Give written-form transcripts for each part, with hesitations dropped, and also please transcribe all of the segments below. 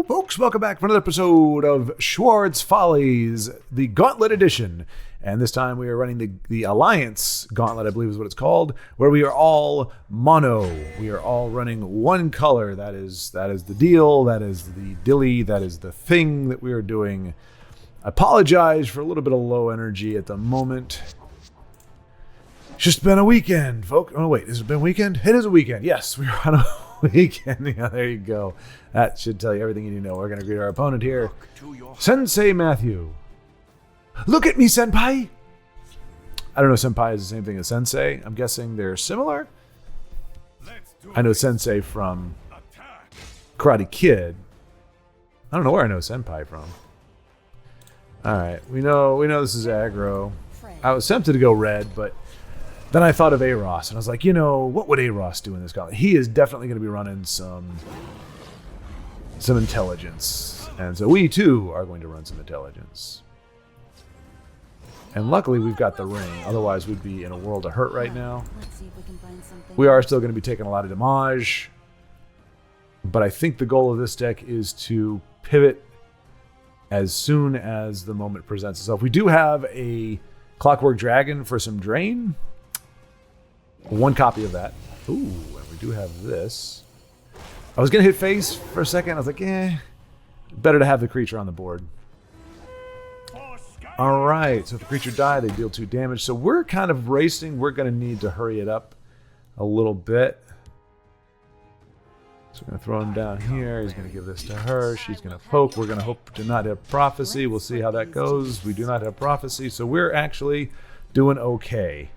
Folks, welcome back for another episode of Schwaaard's Follies, the Gauntlet Edition. And this time we are running the Alliance Gauntlet, I believe is what it's called, where we are all mono. We are all running one color. That is the deal. That is the dilly. That is the thing that we are doing. I apologize for a little bit of low energy at the moment. It's just been a weekend, folks. Oh, wait, has it been a weekend? It is a weekend. Yes, we are on a weekend. Yeah, there you go. That should tell you everything you need to know. We're going to greet our opponent here. Sensei Matthew. Look at me, Senpai. I don't know if Senpai is the same thing as Sensei. I'm guessing they're similar. I know Sensei from Karate Kid. I don't know where I know Senpai from. Alright, we know this is aggro. I was tempted to go red, but then I thought of Aros, and I was like, what would Aros do in this gauntlet? He is definitely going to be running some intelligence. And so we, too, are going to run some intelligence. And luckily, we've got the ring. Otherwise, we'd be in a world of hurt right now. We are still going to be taking a lot of damage. But I think the goal of this deck is to pivot as soon as the moment presents itself. We do have a Clockwork Dragon for some drain. One copy of that. Ooh, and we do have this. I was going to hit face for a second. I was like, better to have the creature on the board. All right, so if the creature dies, they deal 2 damage. So we're kind of racing. We're going to need to hurry it up a little bit. So we're going to throw him down here. He's going to give this to her. She's going to poke. We're going to hope to not have Prophecy. We'll see how that goes. We do not have Prophecy, so we're actually doing okay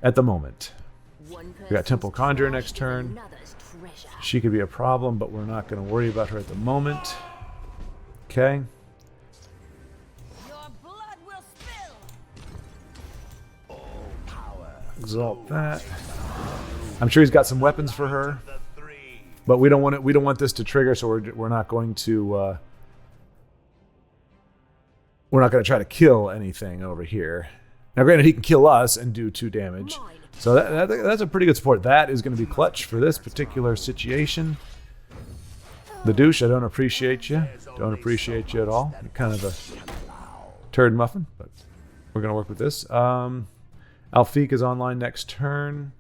at the moment. We got Temple Conjurer next turn. She could be a problem, but we're not going to worry about her at the moment. Okay. Exalt that. I'm sure he's got some weapons for her, but we don't want it. We don't want this to trigger, so we're not going to. We're not going to try to kill anything over here. Now, granted, he can kill us and do 2 damage, so that's a pretty good support. That is going to be clutch for this particular situation. The douche, I don't appreciate you. Don't appreciate you at all. You're kind of a turd muffin, but we're going to work with this. Alfiq is online next turn.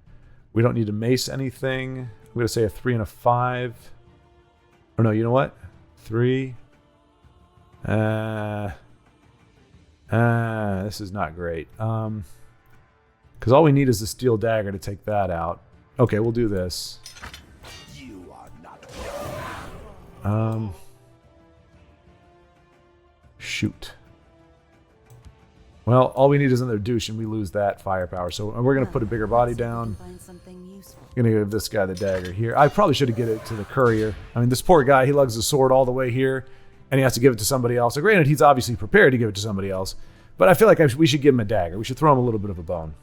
We don't need to mace anything. I'm going to say a 3 and a 5. Oh, no, you know what? 3. This is not great. Because all we need is the steel dagger to take that out. Okay, we'll do this. You are not shoot. Well, all we need is another douche, and we lose that firepower. So we're going to put a bigger body down. Going to give this guy the dagger here. I probably should have given it to the courier. I mean, this poor guy, he lugs the sword all the way here, and he has to give it to somebody else. So granted, he's obviously prepared to give it to somebody else, but I feel like we should give him a dagger. We should throw him a little bit of a bone.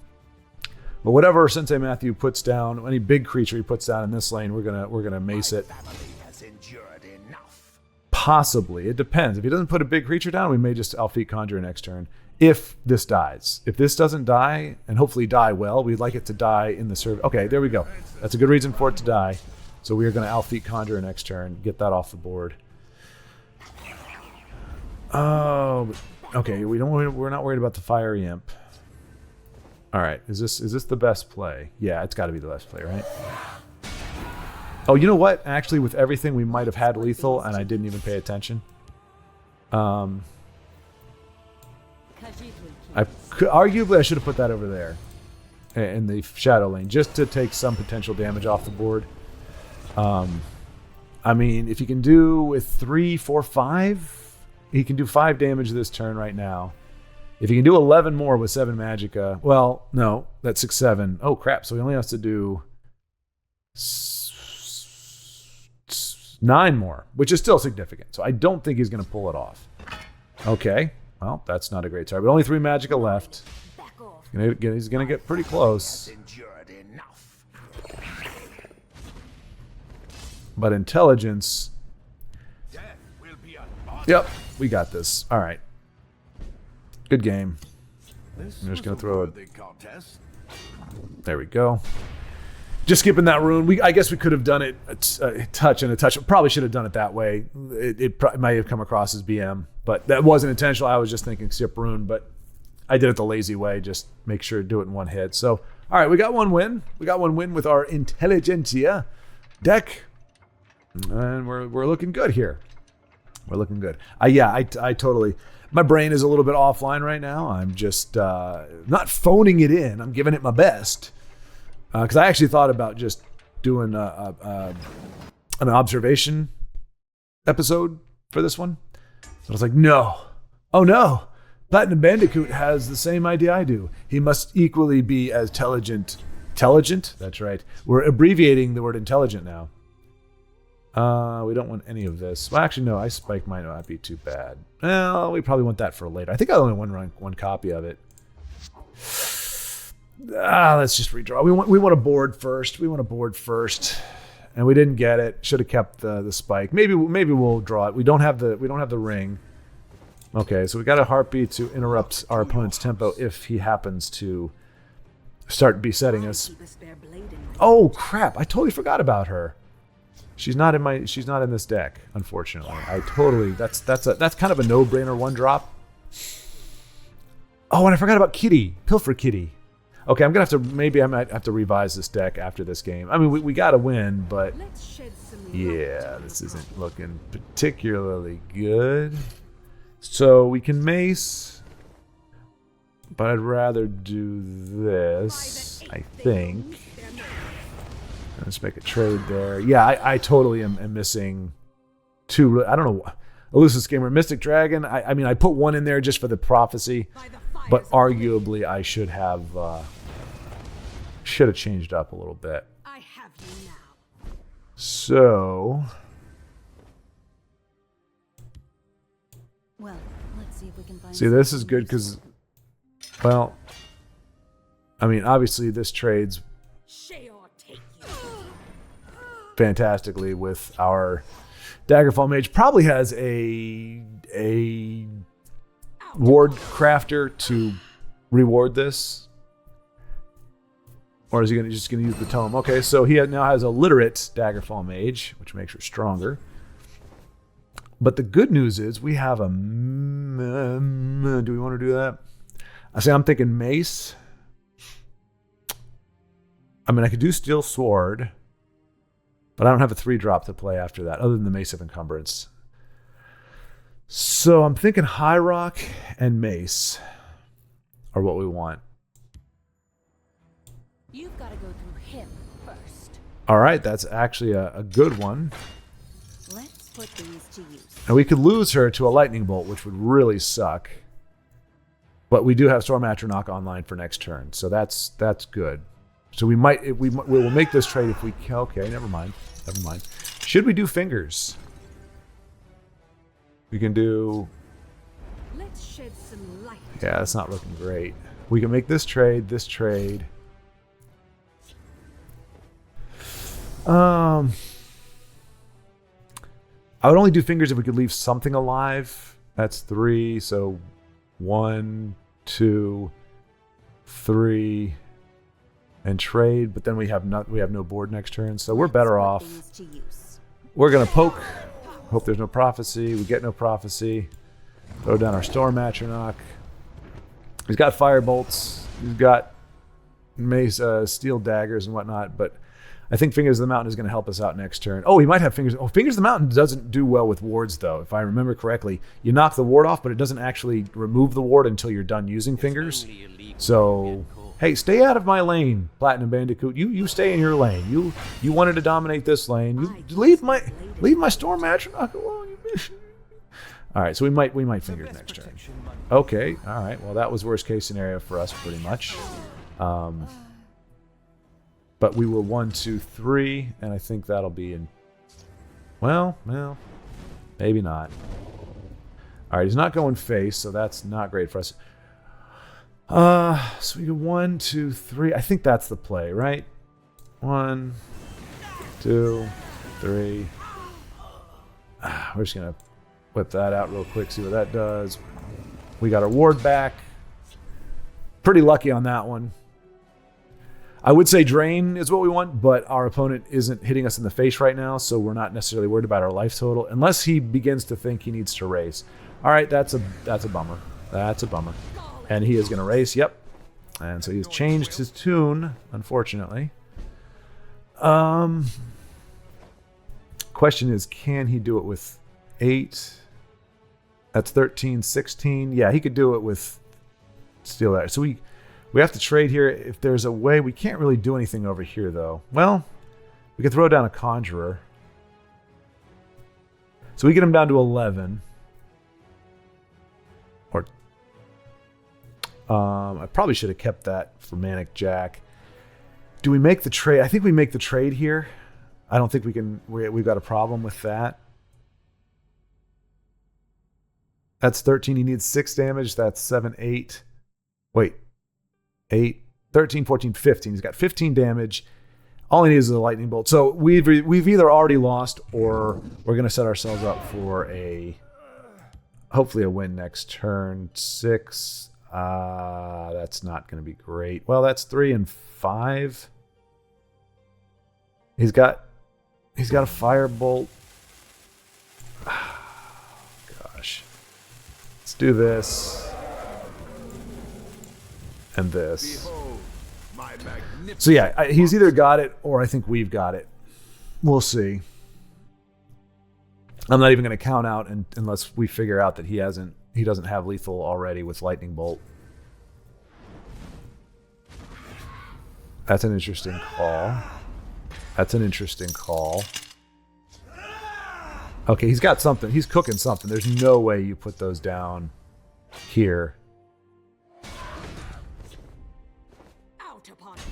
But whatever Sensei Matthew puts down, any big creature he puts down in this lane, we're gonna mace it. Possibly. It depends. If he doesn't put a big creature down, we may just Alfiq Conjurer next turn. If this dies. If this doesn't die, and hopefully die well, we'd like it to die in the serve. Okay, there we go. That's a good reason for it to die. So we are going to Alfiq Conjurer next turn, get that off the board. Oh, okay. We're not worried about the Fiery Imp. All right. Is this the best play? Yeah, it's got to be the best play, right? Oh, you know what? Actually, with everything, we might have had lethal, and I didn't even pay attention. Arguably, I should have put that over there in the shadow lane just to take some potential damage off the board. I mean, if you can do with 3, 4, 5, he can do 5 damage this turn right now. If he can do 11 more with 7 Magicka, well, no, that's 6, 7. Oh, crap. So he only has to do 9 more, which is still significant. So I don't think he's going to pull it off. Okay. Well, that's not a great start, but only 3 Magicka left. He's going to get pretty close. But intelligence. Yep, we got this. All right. Good game. I'm just going to throw it. There we go. Just skipping that rune. I guess we could have done it a touch and a touch. Probably should have done it that way. It might have come across as BM, but that wasn't intentional. I was just thinking skip rune, but I did it the lazy way. Just make sure to do it in one hit. So, all right, we got one win. We got one win with our Entelyjant deck, and we're looking good here. We're looking good. I totally. My brain is a little bit offline right now. I'm just not phoning it in. I'm giving it my best. Because I actually thought about just doing an observation episode for this one. So I was like, no. Oh, no. Platinum Bandicoot has the same idea I do. He must equally be as intelligent. Intelligent? That's right. We're abbreviating the word intelligent now. We don't want any of this. Well, actually, no. Ice Spike might not be too bad. Well, we probably want that for later. I think I only want one copy of it. Let's just redraw. We want a board first. And we didn't get it. Should have kept the spike. Maybe we'll draw it. We don't have the ring. Okay, so we got a heartbeat to interrupt our opponent's tempo if he happens to start besetting us. Oh crap! I totally forgot about her. She's not in this deck, unfortunately. That's kind of a no-brainer one drop. Oh, and I forgot about Kitty. Pilfer Kitty. Okay, maybe I might have to revise this deck after this game. I mean, we got to win, but yeah, this isn't looking particularly good. So we can mace, but I'd rather do this, I think. Let's make a trade there. Yeah, I totally am missing two. I don't know. Elusive Scammer, Mystic Dragon. I mean, I put one in there just for the prophecy. But arguably, I should have changed up a little bit. I have you now. So, well, let's see if we can find. See, this is good because, well, I mean, obviously, this trades fantastically with our Daggerfall Mage. Probably has a ward crafter to reward this, or is he just going to use the tome? Okay, so he now has a literate Daggerfall Mage, which makes her stronger. But the good news is we have a. Do we want to do that? I'm thinking mace. I mean, I could do Steel Sword, but I don't have a 3-drop to play after that, other than the Mace of Encumbrance. So I'm thinking High Rock and Mace are what we want. You've got to go through him first. All right, that's actually a good one. Let's put these to use. And we could lose her to a Lightning Bolt, which would really suck. But we do have Storm Atronach online for next turn, so that's good. So we will make this trade if we can. Okay, never mind. Should we do fingers? We can do. Let's shed some light. Yeah, that's not looking great. We can make this trade. I would only do fingers if we could leave something alive. That's 3. So 1, 2, 3, and trade. But then we have no board next turn, so we're better off. We're gonna poke. Hope there's no prophecy. We get no prophecy. Throw down our Storm Atronach. He's got fire bolts. He's got mace, steel daggers and whatnot. But I think Fingers of the Mountain is going to help us out next turn. Oh, he might have Fingers. Oh, Fingers of the Mountain doesn't do well with wards, though. If I remember correctly, you knock the ward off, but it doesn't actually remove the ward until you're done using Fingers. So, hey, stay out of my lane, Platinum Bandicoot. You stay in your lane. You wanted to dominate this lane. You leave my Storm Atronach alone. All right, so we might Fingers next turn. Okay, all right. Well, that was worst case scenario for us, pretty much. But we will 1, 2, 3, and I think that'll be in. Well, maybe not. All right, he's not going face, so that's not great for us. So we go 1, 2, 3. I think that's the play, right? 1, 2, 3. We're just gonna whip that out real quick, see what that does. We got our ward back. Pretty lucky on that one. I would say drain is what we want, but our opponent isn't hitting us in the face right now, so we're not necessarily worried about our life total unless he begins to think he needs to race. All right, that's a bummer. That's a bummer. And he is going to race. Yep. And so he's changed his tune, unfortunately. Question is, can he do it with 8? That's 13, 16. Yeah, he could do it with steal that. So we have to trade here. If there's a way, we can't really do anything over here, though. Well, we could throw down a conjurer. So we get him down to 11. Or I probably should have kept that for Manic Jack. Do we make the trade? I think we make the trade here. I don't think we can. We've got a problem with that. That's 13. He needs 6 damage. That's 7, 8. Wait. 8, 13, 14, 15. He's got 15 damage. All he needs is a lightning bolt. So we've either already lost or we're going to set ourselves up for hopefully a win next turn. 6. That's not going to be great. Well, that's 3 and 5. He's got a firebolt. Gosh. Let's do this. And this. So yeah, he's either got it or I think we've got it. We'll see. I'm not even going to count out unless we figure out that he doesn't have lethal already with lightning bolt. That's an interesting call. That's an interesting call. Okay, he's got something. He's cooking something. There's no way you put those down here. Out upon it.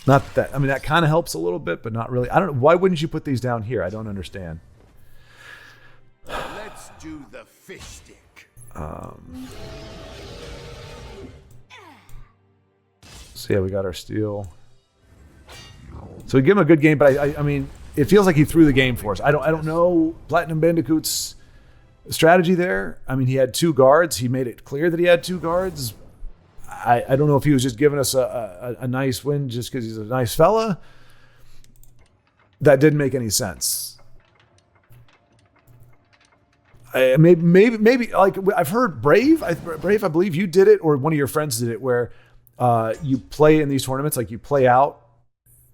Not that. I mean, that kind of helps a little bit, but not really. I don't know. Why wouldn't you put these down here? I don't understand. Let's do the fish stick. So yeah, we got our steal. So we give him a good game, but I mean, it feels like he threw the game for us. I don't know Platinum Bandicoot's strategy there. I mean, he had 2 guards. He made it clear that he had 2 guards. I don't know if he was just giving us a nice win just because he's a nice fella. That didn't make any sense. Maybe like I've heard Brave, I believe you did it, or one of your friends did it, where you play in these tournaments, like you play out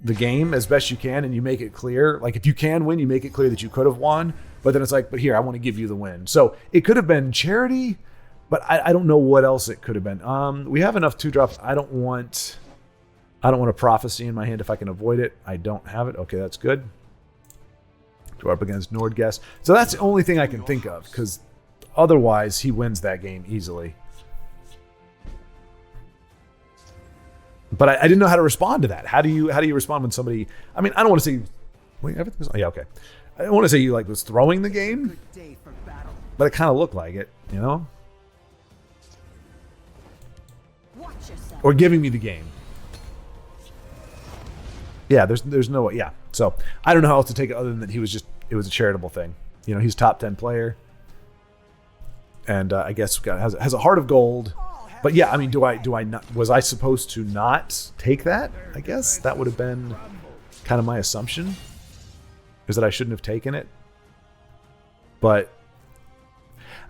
the game as best you can and you make it clear. Like if you can win, you make it clear that you could have won, but then it's like, but here, I want to give you the win. So it could have been charity, but I don't know what else it could have been. We have enough 2-drops. I don't want a prophecy in my hand if I can avoid it. I don't have it. Okay, that's good. We're up against Nordgest. So that's the only thing I can think of, because otherwise he wins that game easily. But I didn't know how to respond to that. How do you respond when somebody? I mean, I don't want to say. Wait, everything's. Oh, yeah, okay. I don't want to say you like was throwing the game, but it kind of looked like it, you know, Watch yourself. or giving me the game. Yeah, there's no way. Yeah, so I don't know how else to take it other than that it was a charitable thing. You know, he's top 10 player, and I guess has a heart of gold. But yeah, I mean, do I not? Was I supposed to not take that? I guess that would have been kind of my assumption, is that I shouldn't have taken it. But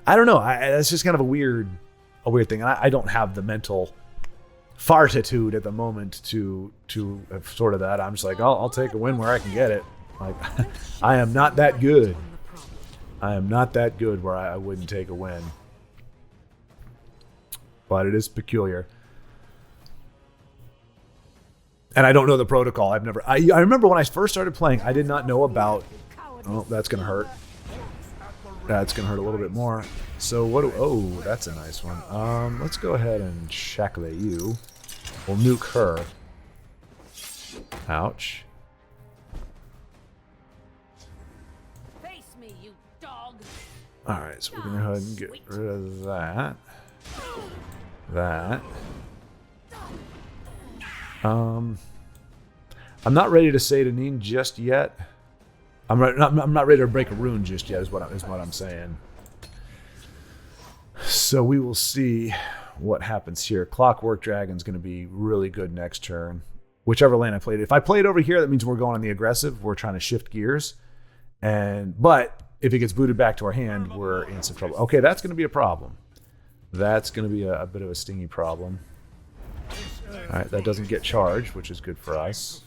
I don't know. That's just kind of a weird thing. And I don't have the mental fartitude at the moment to have sort of that. I'm just like, I'll take a win where I can get it. Like I am not that good. I am not that good where I wouldn't take a win. But it is peculiar. And I don't know the protocol. I remember when I first started playing, I did not know about. Oh, that's going to hurt. That's going to hurt a little bit more. So oh, that's a nice one. Let's go ahead and shackle you. We'll nuke her. Ouch. Face me, you dog. All right, so we're going to go ahead and get rid of that. I'm not ready to say to Neen just yet. I'm not ready to break a rune just yet. Is what I'm saying. So we will see what happens here. Clockwork Dragon's going to be really good next turn. Whichever lane I played. If I played over here, that means we're going on the aggressive. We're trying to shift gears. But if it gets booted back to our hand, we're in some trouble. Okay, that's going to be a problem. That's going to be a bit of a stingy problem. All right, that doesn't get charged, which is good for us.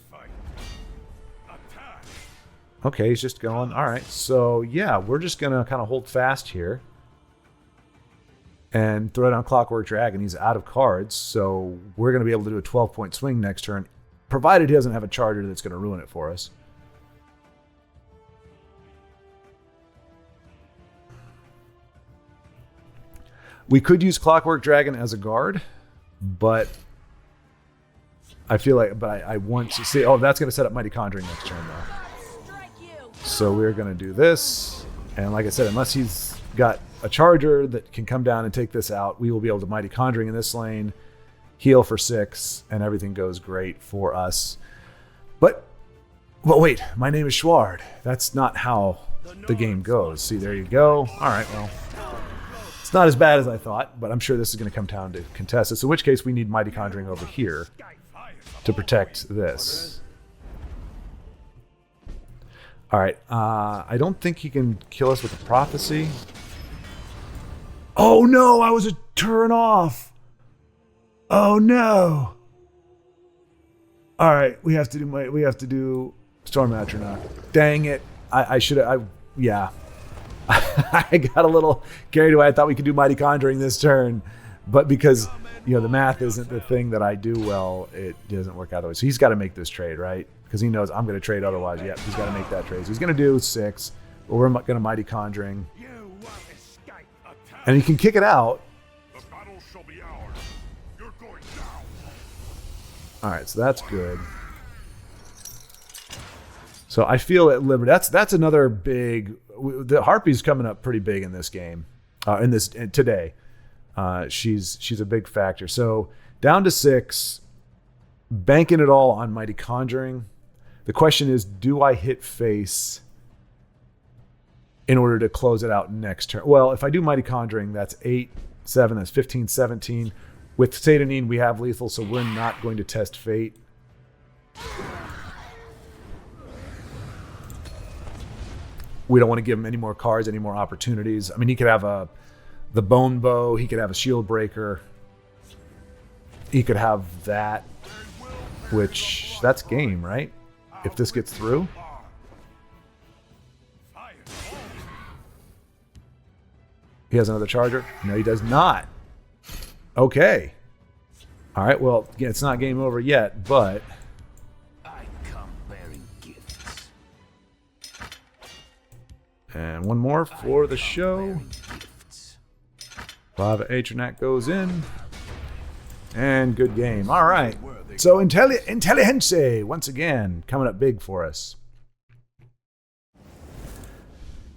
Okay, he's just going. All right, so yeah, we're just going to kind of hold fast here and throw down Clockwork Dragon. He's out of cards, so we're going to be able to do a 12-point swing next turn, provided he doesn't have a charger that's going to ruin it for us. We could use Clockwork Dragon as a guard, but I feel like, I want to see. Oh, that's going to set up Mighty Conjuring next turn, though. So we're going to do this, and like I said, unless he's got a charger that can come down and take this out, we will be able to Mighty Conjuring in this lane, heal for 6, and everything goes great for us. But wait, my name is Schwaaard. That's not how the game goes. See, there you go. All right, well. It's not as bad as I thought, but I'm sure this is going to come down to contest it. So in which case we need Mighty Conjuring over here to protect this. All right. I don't think he can kill us with a prophecy. Oh no! I was a turn off. Oh no! All right, we have to do Storm Atronach. Dang it! I should have. Yeah. I got a little carried away. I thought we could do Mighty Conjuring this turn, but because the math isn't the thing that I do well, it doesn't work out that way. So he's got to make this trade, right? Because he knows I'm going to trade otherwise. Yeah, he's got to make that trade. So he's going to do 6, but we're going to Mighty Conjuring, and he can kick it out. All right, so that's good. So I feel at liberty. That's another big. The Harpy's coming up pretty big in this game, today. She's a big factor. So down to 6, banking it all on Mighty Conjuring. The question is, do I hit face in order to close it out next turn? Well, if I do Mighty Conjuring, that's 8, 7, that's 15, 17. With Satanine, we have lethal, so we're not going to test fate. We don't want to give him any more cards, any more opportunities. I mean, he could have the Bone Bow. He could have a Shield Breaker. He could have that, which that's game, right? If this gets through. He has another charger? No, he does not. Okay. All right, well, it's not game over yet, but... And one more for the show. Lava Atronach goes in. And good game. All right. So Entelyjant once again coming up big for us.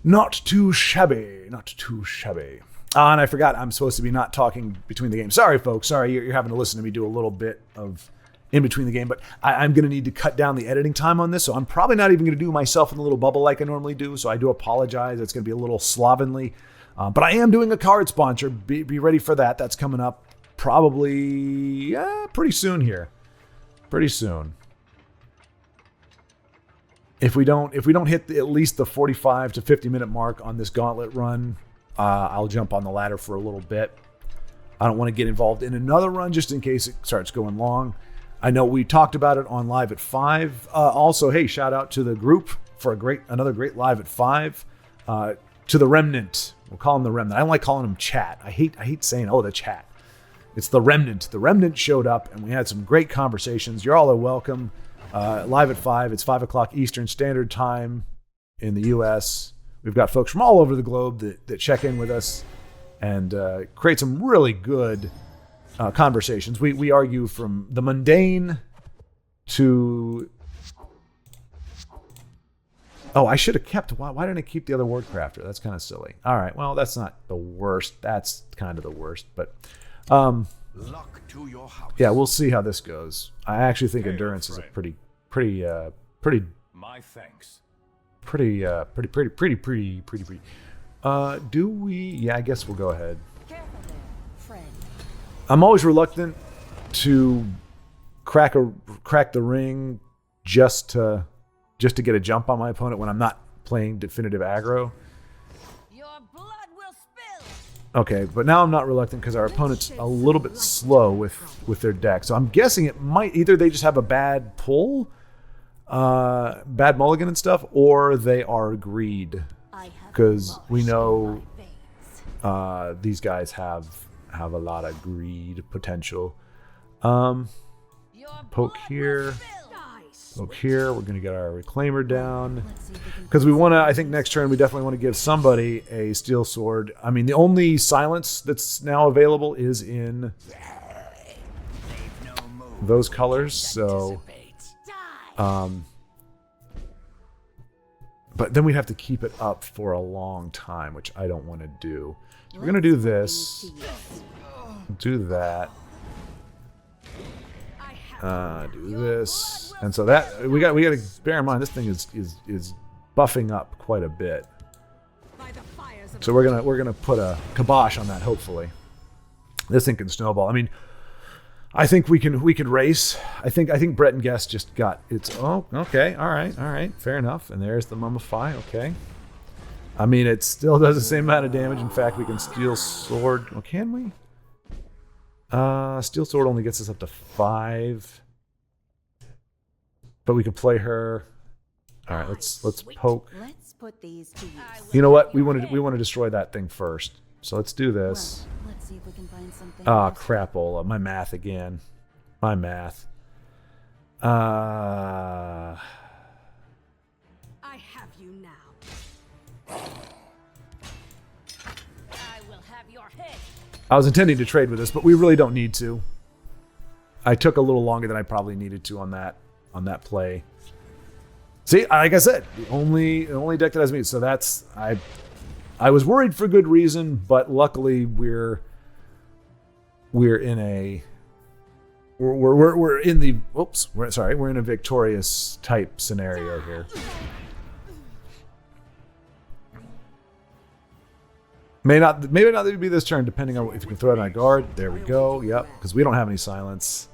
Not too shabby. Not too shabby. And I forgot I'm supposed to be not talking between the games. Sorry, folks. Sorry, you're having to listen to me do a little bit of in between the game, but I'm going to need to cut down the editing time on this, so I'm probably not even going to do myself in a little bubble like I normally do, so I do apologize. It's going to be a little slovenly, but I am doing a card sponsor. Be ready for that. That's coming up probably pretty soon here. Pretty soon. If we don't hit at least the 45 to 50 minute mark on this gauntlet run, I'll jump on the ladder for a little bit. I don't want to get involved in another run just in case it starts going long. I know we talked about it on Live at 5. Also, hey, shout out to the group for another great Live at 5. To the Remnant. We'll call him the Remnant. I don't like calling him chat. I hate saying, the chat. It's the Remnant. The Remnant showed up, and we had some great conversations. You all are welcome. Live at 5. It's 5 o'clock Eastern Standard Time in the U.S. We've got folks from all over the globe that check in with us and create some really good conversations. We argue from the mundane to... Oh, I should have kept... Why didn't I keep the other Wardcrafter? That's kind of silly. All right, well, that's not the worst. That's kind of the worst, but... Luck to your house. Yeah, we'll see how this goes. I actually think Endurance is a pretty... My thanks. Pretty. Do we... Yeah, I guess we'll go ahead. Careful there, friend. I'm always reluctant to crack the ring just to get a jump on my opponent when I'm not playing definitive aggro. Your blood will spill. Okay, but now I'm not reluctant because our opponent's a little bit slow with their deck. So I'm guessing it might either they just have a bad pull, bad mulligan and stuff, or they are greed. Because we know these guys have a lot of greed potential. Poke here. Poke here. We're going to get our reclaimer down. Because we want to, I think next turn we definitely want to give somebody a steel sword. I mean, the only silence that's now available is in those colors. So, but then we'd have to keep it up for a long time, which I don't want to do. So we're going to do this. Do that. Do this. And so that we got to bear in mind this thing is buffing up quite a bit. So we're gonna put a kibosh on that. Hopefully, this thing can snowball. I mean, I think we could race. I think Brett and Guest just got its. Oh, okay, all right, fair enough. And there's the mummify. Okay. I mean, it still does the same amount of damage. In fact, we can steel sword. Well, can we? Steel sword only gets us up to 5. But we could play her. All right, let's poke. Let's put these to use. You know what? We want to destroy that thing first. So let's do this. Well, let's see if we can find something. Ah, crapola. My math again. My math. I have you now. I will have your head. I was intending to trade with this, but we really don't need to. I took a little longer than I probably needed to on that play. See, like I said, the only deck that has me. So that's I was worried for good reason, but luckily we're in a we're in the we're in a victorious type scenario here. Maybe not be this turn, depending on if you can throw it on a guard. There we go. Yep, because we don't have any silence,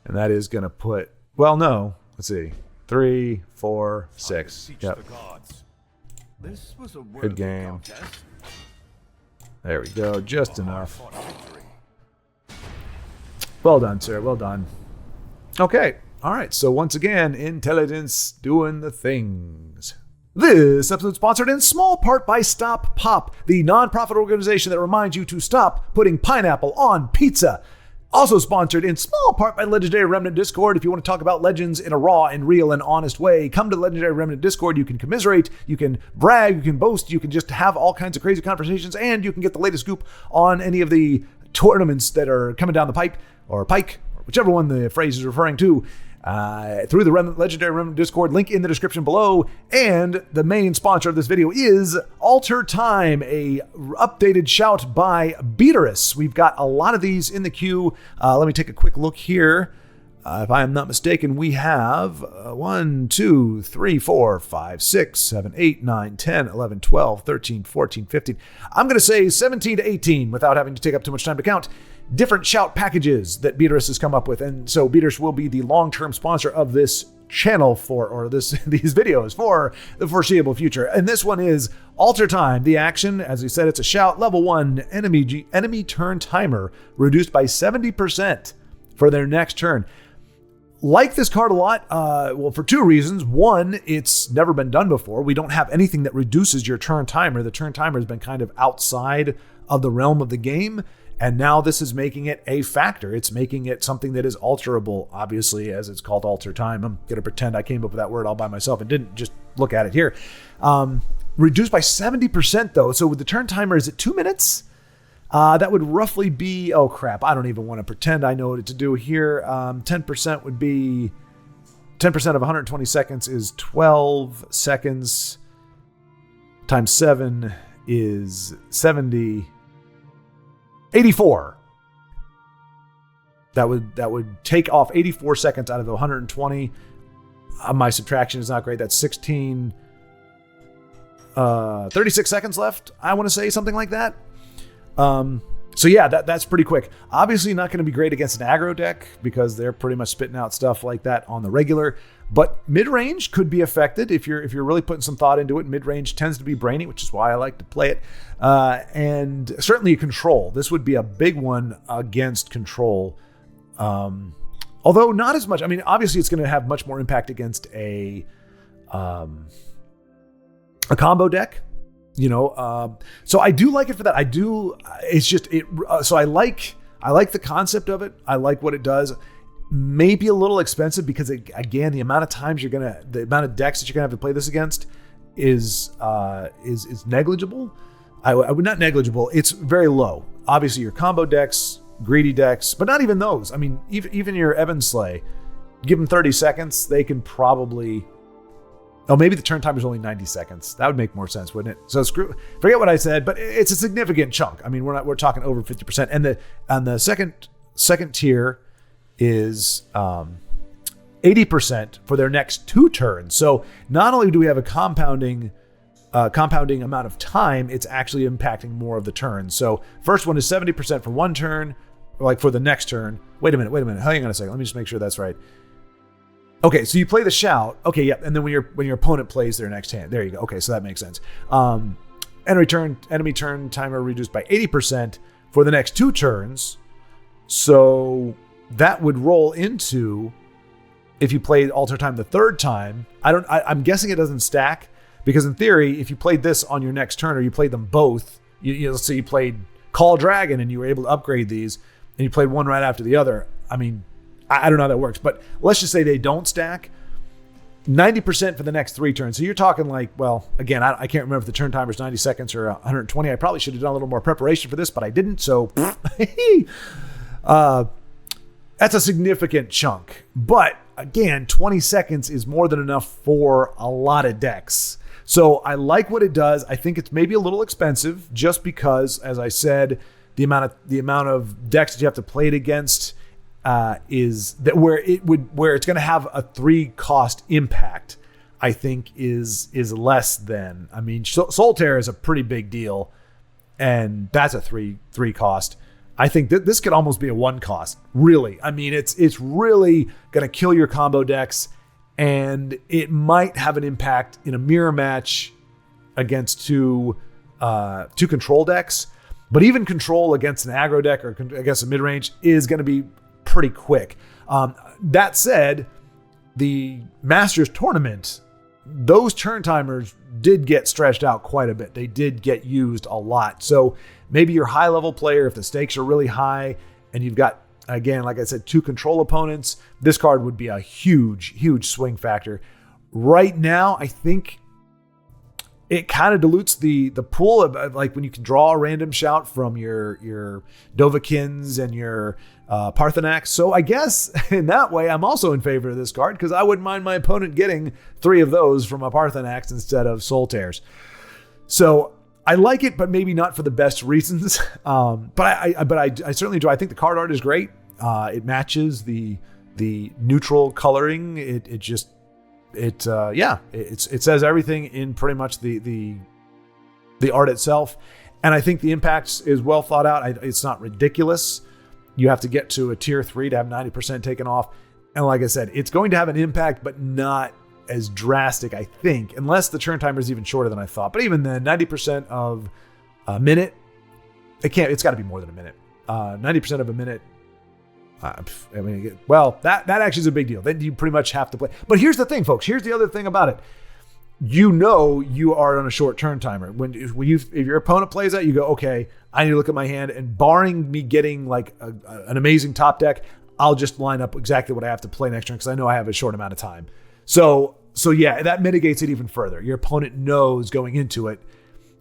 and that is going to put. Well, no. Let's see. 3, 4, 6. Yep. This was a Good game. There we go. Just enough. Well done, sir. Well done. Okay. All right. So once again, intelligence doing the things. This episode is sponsored in small part by Stop Pop, the nonprofit organization that reminds you to stop putting pineapple on pizza. Also sponsored in small part by Legendary Remnant Discord. If you want to talk about Legends in a raw and real and honest way, come to Legendary Remnant Discord. You can commiserate, you can brag, you can boast, you can just have all kinds of crazy conversations, and you can get the latest scoop on any of the tournaments that are coming down the pipe, or pike, or whichever one the phrase is referring to, through the Legendary Remnant Discord, link in the description below. And the main sponsor of this video is Alter Time, a updated shout by Beaterus. We've got a lot of these in the queue. Let me take a quick look here. If I am not mistaken, we have 1, 2, 3, 4, 5, 6, 7, 8, 9, 10, 11, 12, 13, 14, 15. I'm going to say 17 to 18 without having to take up too much time to count. Different shout packages that Beaterus has come up with. And so Beaterus will be the long-term sponsor of this channel these videos for the foreseeable future. And this one is Alter Time. The action, as we said, it's a shout. Level 1 enemy turn timer reduced by 70% for their next turn. Like this card a lot, well, for 2 reasons. One, it's never been done before. We don't have anything that reduces your turn timer. The turn timer has been kind of outside of the realm of the game. And now this is making it a factor. It's making it something that is alterable, obviously, as it's called Alter Time. I'm going to pretend I came up with that word all by myself and didn't just look at it here. Reduced by 70%, though. So with the turn timer, is it 2 minutes? That would roughly be, oh crap, I don't even want to pretend I know what to do here. 10% would be, 10% of 120 seconds is 12 seconds. Times 7 is 70. 84. That would take off 84 seconds out of the 120. My subtraction is not great. That's 16. 36 seconds left. I want to say something like that. And So yeah, that's pretty quick. Obviously not going to be great against an aggro deck because they're pretty much spitting out stuff like that on the regular. But mid-range could be affected if you're really putting some thought into it. Mid-range tends to be brainy, which is why I like to play it. And certainly control. This would be a big one against control. Although not as much. I mean, obviously it's going to have much more impact against a combo deck. So I do like it for that. It's just it. So I like the concept of it. I like what it does. Maybe a little expensive because again, the amount of times the amount of decks that you're gonna have to play this against is negligible. I would not negligible. It's very low. Obviously, your combo decks, greedy decks, but not even those. I mean, even your Ebon Slay, give them 30 seconds, they can probably. Oh, maybe the turn time is only 90 seconds. That would make more sense, wouldn't it? So forget what I said, but it's a significant chunk. I mean, we're talking over 50%. And the second tier is 80% for their next 2 turns. So not only do we have a compounding amount of time, it's actually impacting more of the turns. So first one is 70% for 1 turn, like for the next turn. Wait a minute. Hang on a second. Let me just make sure that's right. Okay, so you play the shout. Okay, yeah, and then when your opponent plays their next hand, there you go. Okay, so that makes sense. Enemy turn timer reduced by 80% for the next 2 turns. So that would roll into if you played alter time the 3rd time. I'm guessing it doesn't stack because in theory, if you played this on your next turn or you played them both, let's say you played Call Dragon and you were able to upgrade these, and you played one right after the other. I mean, I don't know how that works, but let's just say they don't stack. 90% for the next 3 turns. So you're talking like, well, again, I can't remember if the turn timer is 90 seconds or 120. I probably should have done a little more preparation for this, but I didn't. So that's a significant chunk. But again, 20 seconds is more than enough for a lot of decks. So I like what it does. I think it's maybe a little expensive just because, as I said, the amount of decks that you have to play it against is that where it's going to have a 3 cost impact, I think is less than. I mean, Solitaire is a pretty big deal, and that's a 3 cost. I think that this could almost be a 1 cost. Really, I mean, it's really going to kill your combo decks, and it might have an impact in a mirror match against two control decks. But even control against an aggro deck or against a mid range is going to be pretty quick. That said, the Masters tournament, those turn timers did get stretched out quite a bit. They did get used a lot. So maybe your high level player, if the stakes are really high and you've got, again, like I said, 2 control opponents, this card would be a huge swing factor. Right now, I think it kind of dilutes the pool of like when you can draw a random shout from your Dovahkiins and your Parthenax. So I guess in that way, I'm also in favor of this card because I wouldn't mind my opponent getting 3 of those from a Parthenax instead of Solitaires. So I like it, but maybe not for the best reasons. But I certainly do. I think the card art is great. It matches the neutral coloring. It says everything in pretty much the art itself. And I think the impact is well thought out. It's not ridiculous. You have to get to a tier 3 to have 90% taken off. And like I said, it's going to have an impact, but not as drastic, I think, unless the turn timer is even shorter than I thought. But even then, 90% of a minute, it's got to be more than a minute. 90% of a minute. I mean, well, that actually is a big deal. Then you pretty much have to play. But here's the thing, folks. Here's the other thing about it. You are on a short turn timer. If your opponent plays that, you go, okay, I need to look at my hand, and barring me getting like an amazing top deck, I'll just line up exactly what I have to play next turn because I know I have a short amount of time. So yeah, that mitigates it even further. Your opponent knows going into it.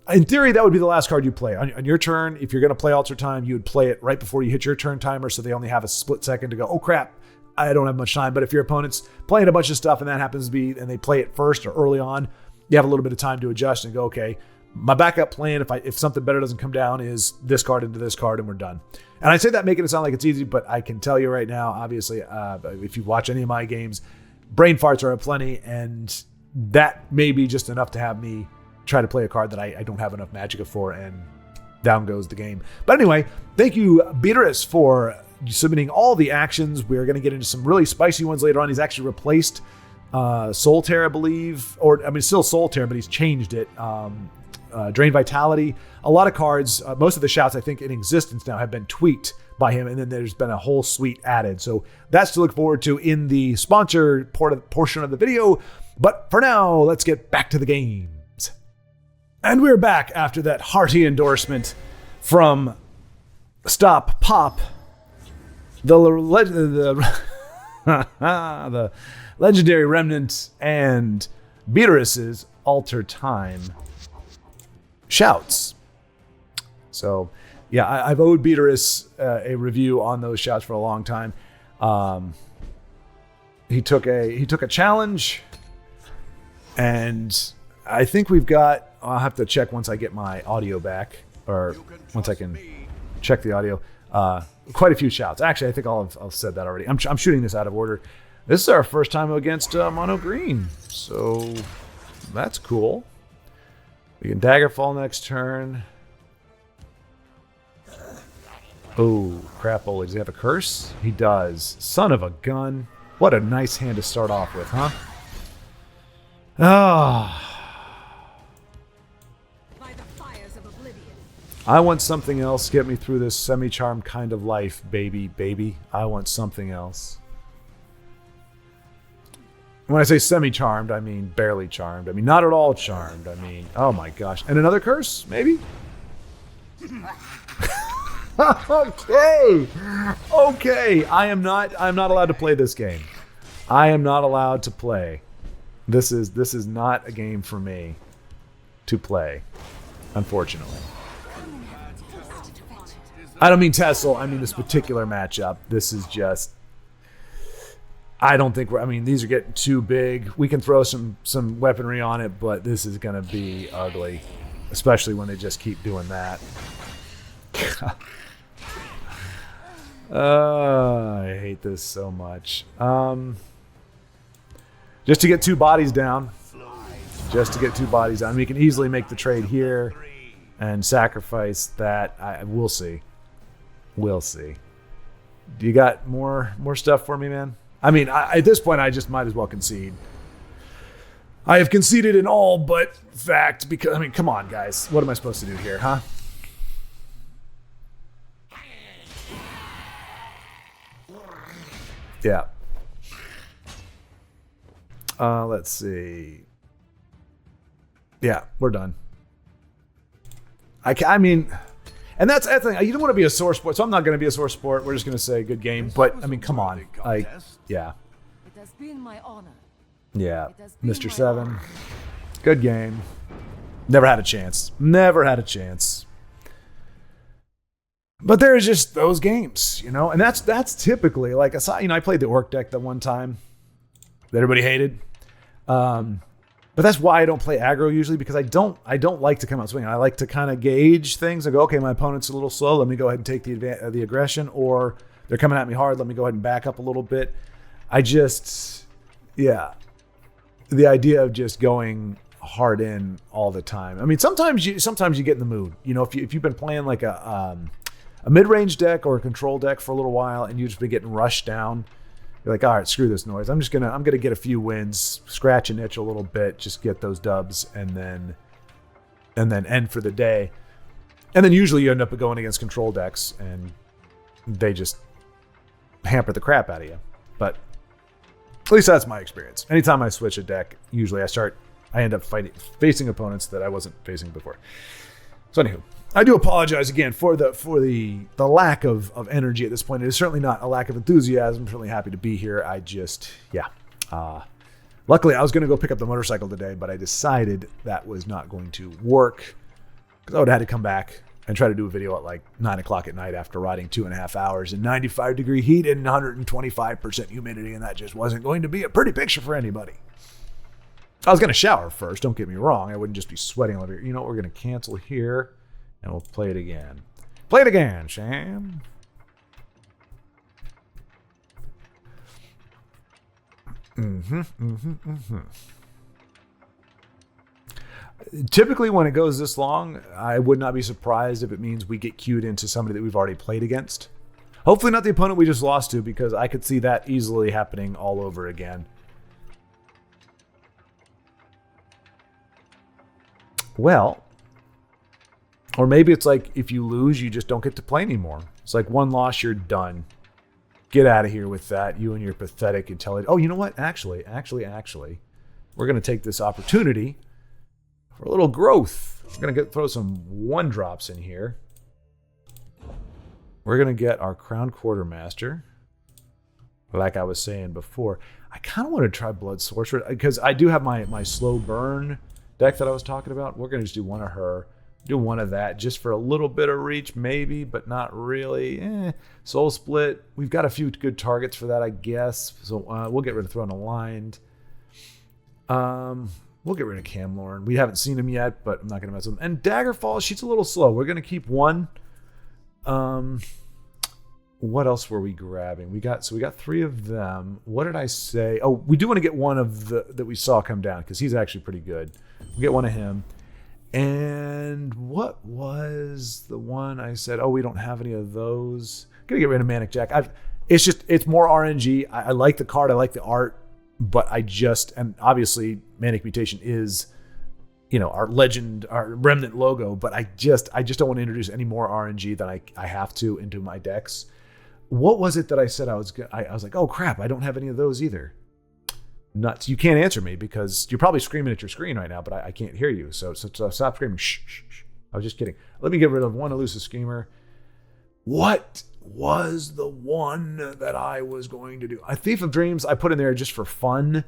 In theory, that would be the last card you play. On your turn, if you're going to play Alter Time, you would play it right before you hit your turn timer, so they only have a split second to go, oh crap, I don't have much time. But if your opponent's playing a bunch of stuff and that happens to be, and they play it first or early on, you have a little bit of time to adjust and go, okay, my backup plan, if something better doesn't come down, is this card into this card, and we're done. And I say that making it sound like it's easy, but I can tell you right now, obviously, if you watch any of my games, brain farts are aplenty, and that may be just enough to have me try to play a card that I don't have enough magicka for, and down goes the game. But anyway, thank you, Beatrice, for submitting all the actions. We're going to get into some really spicy ones later on. He's actually replaced Solitaire, I believe, still Solitaire, but he's changed it. Drain Vitality. A lot of cards, most of the shouts I think in existence now have been tweaked by him, and then there's been a whole suite added. So that's to look forward to in the sponsor portion of the video. But for now, let's get back to the games. And we're back after that hearty endorsement from Stop Pop, the Legendary Remnant, and Beatrice's Alter Time shouts. So yeah, I've owed Beatrice a review on those shouts for a long time. He took a challenge, and I think we've got, I'll have to check once I get my audio back, or once I can check the audio, quite a few shouts. Actually, I think I've said that already. I'm shooting this out of order. This is our first time against Mono Green, so that's cool. We can Daggerfall next turn. Oh, Crapola. Does he have a curse? He does. Son of a gun. What a nice hand to start off with, huh? By the fires of oblivion. I want something else. Get me through this semi-charmed kind of life, baby. I want something else. When I say semi-charmed, I mean barely charmed. I mean not at all charmed. I mean, oh my gosh. And another curse, maybe? Okay. I'm not allowed to play this game. I am not allowed to play. This is not a game for me to play, unfortunately. I don't mean TESL, I mean this particular matchup. This is just, I don't think these are getting too big. We can throw some weaponry on it, but this is going to be ugly, especially when they just keep doing that. I hate this so much. Just to get two bodies down. We can easily make the trade here and sacrifice that. We'll see. We'll see. Do you got more stuff for me, man? I mean, at this point, I just might as well concede. I have conceded in all but fact because, come on, guys. What am I supposed to do here, huh? Yeah. Let's see. Yeah, we're done. And that's the thing. You don't want to be a sore sport, so I'm not going to be a sore sport. We're just going to say good game. But, come on. Yeah. It has been my honor. Yeah. Mr. 7. Good game. Never had a chance. But there's just those games, and that's typically, like I saw, I played the Orc deck the one time that everybody hated. But that's why I don't play aggro usually, because I don't like to come out swinging. I like to kind of gauge things and go, okay, my opponent's a little slow. Let me go ahead and take the aggression, or they're coming at me hard. Let me go ahead and back up a little bit. The idea of just going hard in all the time. Sometimes you get in the mood. If you've been playing like a mid-range deck or a control deck for a little while and you've just been getting rushed down, you're like, all right, screw this noise. I'm gonna get a few wins, scratch and itch a little bit, just get those dubs, and then end for the day. And then usually you end up going against control decks and they just hamper the crap out of you. But at least that's my experience. Anytime I switch a deck, usually I end up facing opponents that I wasn't facing before. So anywho, I do apologize again for the lack of energy at this point. It is certainly not a lack of enthusiasm. I'm certainly happy to be here. Luckily, I was going to go pick up the motorcycle today, but I decided that was not going to work because I would have had to come back and try to do a video at like 9 o'clock at night after riding 2.5 hours in 95-degree heat and 125% humidity, and that just wasn't going to be a pretty picture for anybody. I was going to shower first, don't get me wrong. I wouldn't just be sweating all over here. You know what? We're going to cancel here, and we'll play it again. Play it again, Sham. Typically, when it goes this long, I would not be surprised if it means we get queued into somebody that we've already played against. Hopefully not the opponent we just lost to, because I could see that easily happening all over again. Well, or maybe it's like if you lose, you just don't get to play anymore. It's like one loss, you're done. Get out of here with that, you and your pathetic Entelyjant. Oh, you know what? Actually, we're going to take this opportunity for a little growth. We're going to throw some 1-drops in here. We're going to get our Crown Quartermaster. Like I was saying before, I kind of want to try Blood Sorcerer because I do have my slow burn deck that I was talking about. We're going to just do one of her. Do one of that just for a little bit of reach, maybe, but not really. Soul Split. We've got a few good targets for that, I guess. So we'll get rid of Throne Aligned. We'll get rid of Camlorn. We haven't seen him yet, but I'm not going to mess with him. And Daggerfall, she's a little slow. We're going to keep one. What else were we grabbing? We got 3 of them. What did I say? Oh, we do want to get one of the that we saw come down because he's actually pretty good. We'll get one of him. And what was the one I said? Oh, we don't have any of those. Gonna get rid of Manic Jack. It's more RNG. I like the card. I like the art, but and obviously Manic Mutation is, our legend, our remnant logo. But I just don't want to introduce any more RNG than I have to into my decks. What was it that I said I was like, oh crap, I don't have any of those either. Nuts. You can't answer me because you're probably screaming at your screen right now, but I can't hear you. So stop screaming. Shh, shh, shh. I was just kidding. Let me get rid of one elusive schemer. What was the one that I was going to do? A Thief of Dreams I put in there just for fun,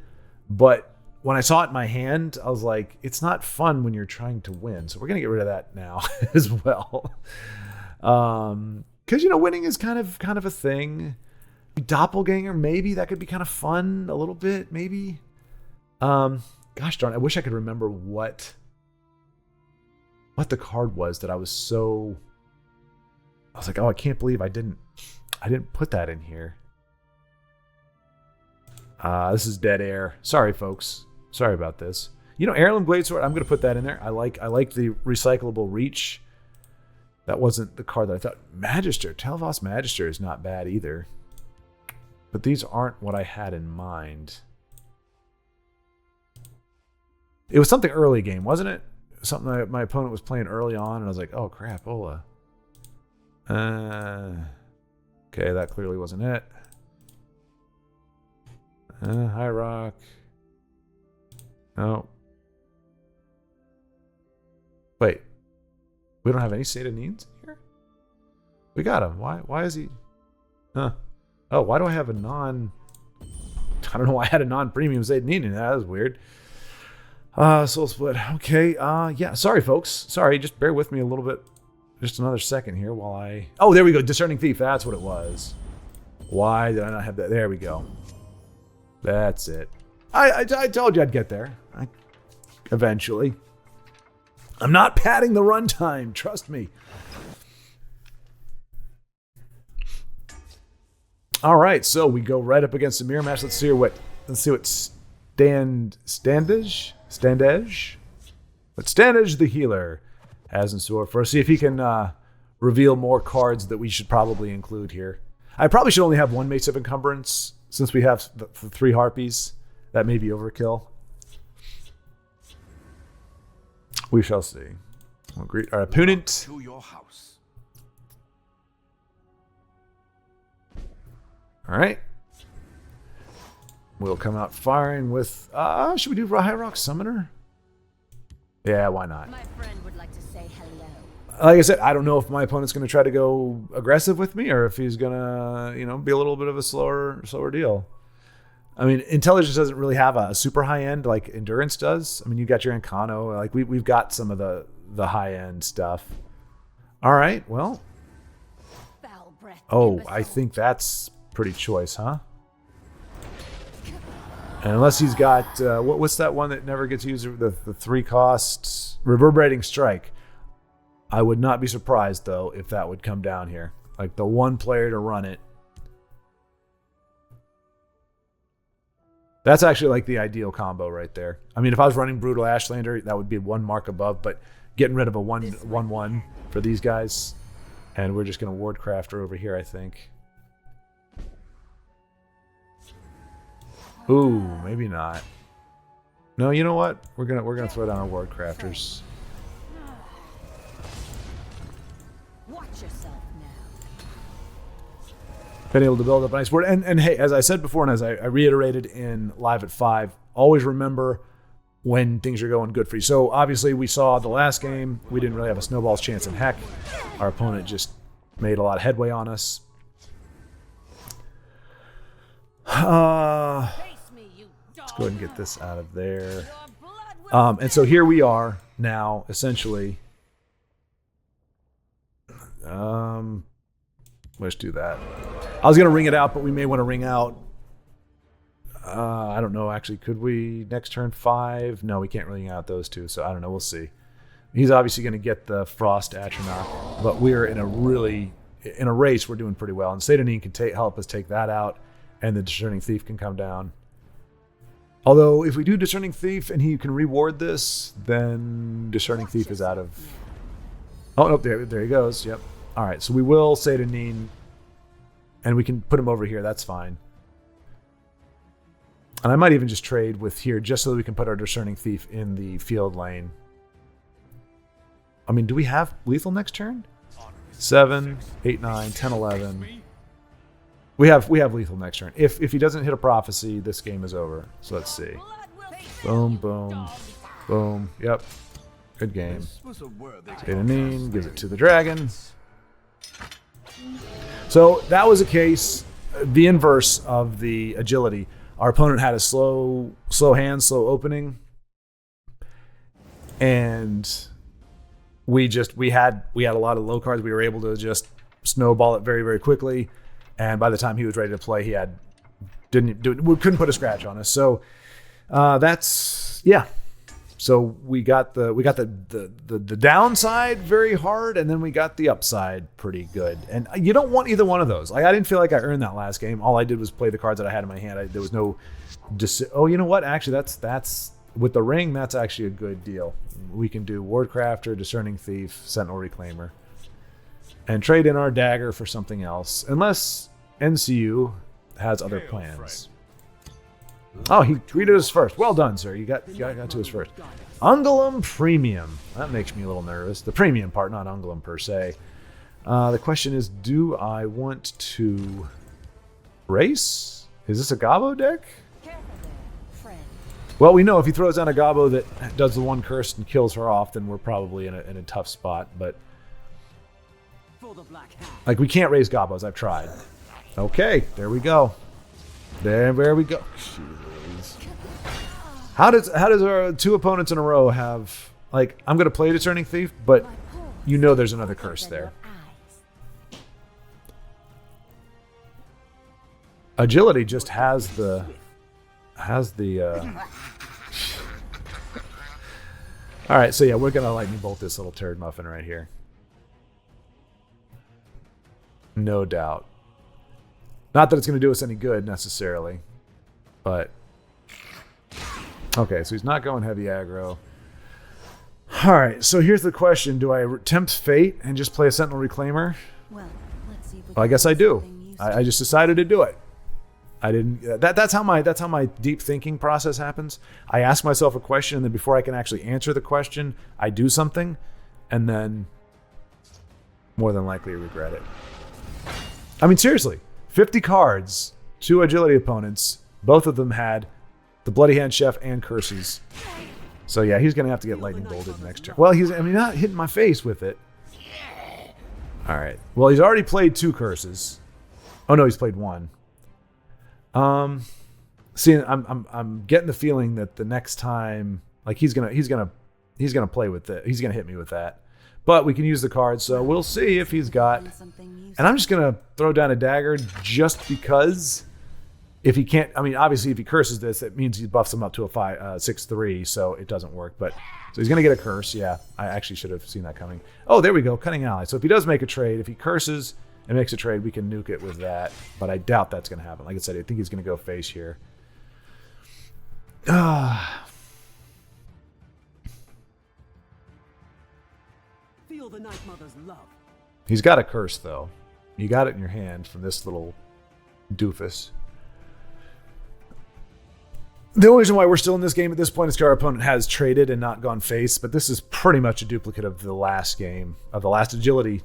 but when I saw it in my hand, I was like, it's not fun when you're trying to win. So we're going to get rid of that now as well. Because, winning is kind of a thing. Doppelganger, maybe that could be kind of fun a little bit, maybe. Gosh darn, I wish I could remember what the card was that I was like, oh, I can't believe I didn't put that in here. This is dead air. Sorry, folks. Sorry about this. Heirloom Gladesword, I'm going to put that in there. I like the recyclable reach. That wasn't the card that I thought. Magister, Tel'Vos Magister is not bad either. But these aren't what I had in mind. It was something early game, wasn't it? Something that my opponent was playing early on, and I was like, oh, crap, Ola. Okay, that clearly wasn't it. High Rock. No. Wait. We don't have any State of Needs here? We got him. Why is he... Huh. Oh, why do I have a I don't know why I had a non-premium State of Need in that. That was weird. Soul Split. Okay. Yeah. Sorry, folks. Sorry. Just bear with me a little bit. Just another second here while I... Oh, there we go. Discerning Thief. That's what it was. Why did I not have that? There we go. That's it. I told you I'd get there. Eventually. I'm not padding the runtime. Trust me. All right, so we go right up against the mirror match. Let's see what Standage the healer has in store for us. See if he can reveal more cards that we should probably include here. I probably should only have one Mace of Encumbrance since we have the 3 Harpies. That may be overkill. We shall see. We'll greet our opponent. To your house. All right. We'll come out firing with... should we do High Rock Summoner? Yeah, why not? My friend would like to say hello. Like I said, I don't know if my opponent's going to try to go aggressive with me or if he's going to, be a little bit of a slower deal. I mean, Intelligence doesn't really have a super high end like Endurance does. I mean, you got your Encano. Like we've got some of the high end stuff. All right, well. Foul breath. Oh, I think that's pretty choice, huh? And unless he's got what's that one that never gets used? The 3 costs Reverberating Strike. I would not be surprised though if that would come down here. Like the one player to run it. That's actually like the ideal combo right there. I mean, if I was running Brutal Ashlander, that would be one mark above, but getting rid of a 1/1 for these guys. And we're just going to Wardcrafter over here, I think. Ooh, maybe not. No, you know what? We're gonna throw down our Wardcrafters. Watch yourself now. Been able to build up a nice board. And hey, as I said before, and as I reiterated in Live at 5, always remember when things are going good for you. So obviously we saw the last game, we didn't really have a snowball's chance in heck. Our opponent just made a lot of headway on us. Let's go ahead and get this out of there. And so here we are now, essentially. Let's do that. I was going to ring it out, but we may want to ring out. I don't know, actually. Could we next turn 5? No, we can't ring out those two, so I don't know. We'll see. He's obviously going to get the Frost Atronach, but we're in a race. We're doing pretty well. And Satanine can help us take that out, and the Discerning Thief can come down. Although, if we do Discerning Thief and he can reward this, then Discerning Thief is out of... Oh, no, there he goes. Yep. All right, so we will Satanine, and we can put him over here. That's fine. And I might even just trade with here just so that we can put our Discerning Thief in the field lane. I mean, do we have lethal next turn? 7, 8, 9, 10, 11. We have lethal next turn. If he doesn't hit a prophecy, this game is over. So let's see. Boom, boom, boom. Yep. Good game. Satanine gives it to the dragon. So that was a case, the inverse of the agility. Our opponent had a slow hand, slow opening, and we had a lot of low cards. We were able to just snowball it very, very quickly, and by the time he was ready to play, we couldn't put a scratch on us. So that's yeah. So we got the downside very hard, and then we got the upside pretty good. And you don't want either one of those. Like, I didn't feel like I earned that last game. All I did was play the cards that I had in my hand. There was no. Oh, you know what? Actually, that's with the ring. That's actually a good deal. We can do Wardcrafter, Discerning Thief, Sentinel Reclaimer, and trade in our dagger for something else, unless NCU has other plans. Oh, he tweeted us first. Well done, sir. You got to us first. Ungulum Premium. That makes me a little nervous. The premium part, not Ungulum per se. The question is, do I want to race? Is this a Gabo deck? Well, we know if he throws down a Gabo that does the one curse and kills her off, then we're probably in a tough spot. But like, we can't raise Gabos. I've tried. Okay, there we go. There we go. How does our two opponents in a row have, like, I'm gonna play Discerning Thief, but you know there's another curse there. Agility just has the all right, so yeah, we're gonna lightning bolt this little turd muffin right here. No doubt. Not that it's going to do us any good, necessarily. But... okay, so he's not going heavy aggro. Alright, so here's the question. Do I tempt fate and just play a Sentinel Reclaimer? Well, I guess I do. I just decided to do it. I didn't... That's how my deep thinking process happens. I ask myself a question, and then before I can actually answer the question, I do something, and then more than likely regret it. I mean, seriously. 50 cards, 2 agility opponents. Both of them had the Bloody Hand Chef and curses. So yeah, he's gonna have to get lightning bolted next turn. Well, not hitting my face with it. All right. Well, he's already played 2 curses. Oh no, he's played 1. See, I'm getting the feeling that the next time, like, he's gonna play with it. He's gonna hit me with that. But we can use the cards, so we'll see if he's got... And I'm just going to throw down a dagger just because if he can't... I mean, obviously, if he curses this, it means he buffs him up to a 6/3, so it doesn't work. But so he's going to get a curse, yeah. I actually should have seen that coming. Oh, there we go, Cunning Ally. So if he does make a trade, if he curses and makes a trade, we can nuke it with that. But I doubt that's going to happen. Like I said, I think he's going to go face here. Feel the Night Mother's love. He's got a curse, though. You got it in your hand from this little doofus. The only reason why we're still in this game at this point is because our opponent has traded and not gone face, but this is pretty much a duplicate of the last game, of the last agility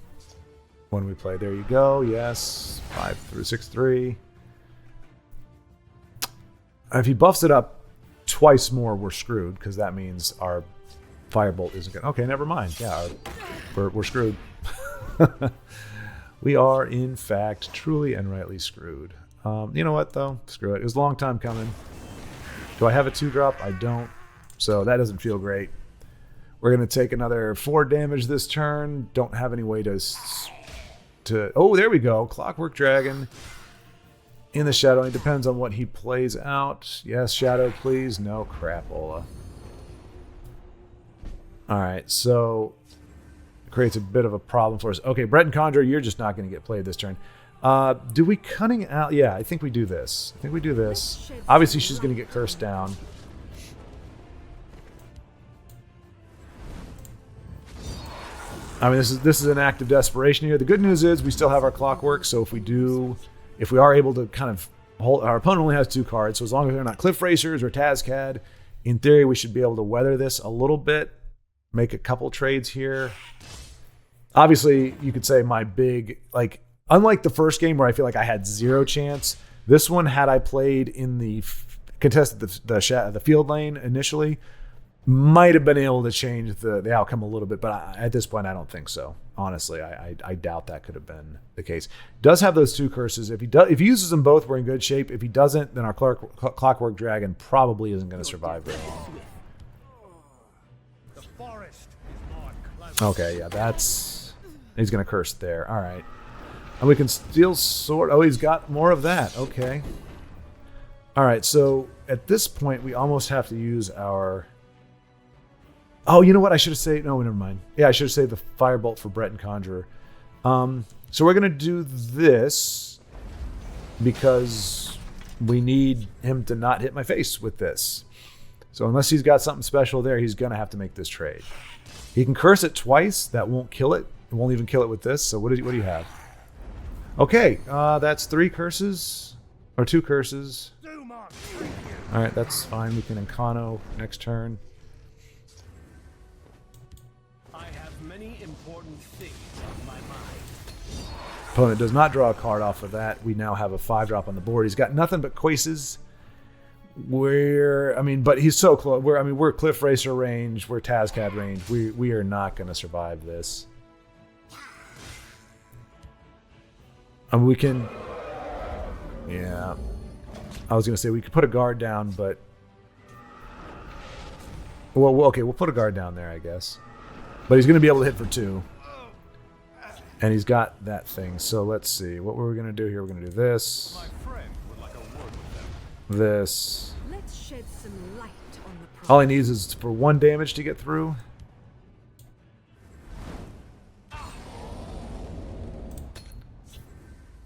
one we played. There you go. Yes. 5 through 6-3. If he buffs it up twice more, we're screwed, because that means our firebolt isn't good. Okay, never mind. Yeah, we're screwed. We are, in fact, truly and rightly screwed. You know what, though? Screw it. It was a long time coming. Do I have a 2-drop? I don't. So that doesn't feel great. We're going to take another 4 damage this turn. Don't have any way to... Oh, there we go. Clockwork Dragon in the shadow. It depends on what he plays out. Yes, shadow, please. No, crapola. All right, so... creates a bit of a problem for us. Okay, Breton Conjurer, you're just not going to get played this turn. Do we Cunning Out? Yeah, I think we do this. I think we do this. Obviously, she's going to get cursed down. I mean, this is an act of desperation here. The good news is we still have our Clockwork, so if we are able to kind of hold, our opponent only has 2 cards, so as long as they're not Cliff Racers or Tazcad, in theory, we should be able to weather this a little bit, make a couple trades here. Obviously, you could say my big, like, unlike the first game where I feel like I had 0 chance, this one, had I played in the contested the field lane initially, might have been able to change the outcome a little bit, but at this point, I don't think so. Honestly, I doubt that could have been the case. Does have those 2 curses. If he uses them both, we're in good shape. If he doesn't, then our Clockwork Dragon probably isn't going to survive very long. The forest is more clever. Okay, yeah, he's going to curse there. All right. And we can steal sword. Oh, he's got more of that. Okay. All right, so at this point, we almost have to use our... Oh, you know what? I should have saved... No, never mind. Yeah, I should have saved the Firebolt for Breton Conjurer. So we're going to do this because we need him to not hit my face with this. So unless he's got something special there, he's going to have to make this trade. He can curse it twice. That won't kill it. It won't even kill it with this. So what do you have? Okay, that's 3 curses. Or 2 curses. All right, that's fine. We can Encano next turn. I have many important things on my mind. Opponent does not draw a card off of that. We now have a 5-drop on the board. He's got nothing but Quaces. But he's so close. We're Cliff Racer range. We're Tazcad range. We are not going to survive this. And we can... Yeah. I was going to say we could put a guard down, but... Well, okay, we'll put a guard down there, I guess. But he's going to be able to hit for 2. And he's got that thing. So let's see. What were we going to do here? We're going to do this. My friend would like a word with them. This. Let's shed some light on the problem. All he needs is for 1 damage to get through.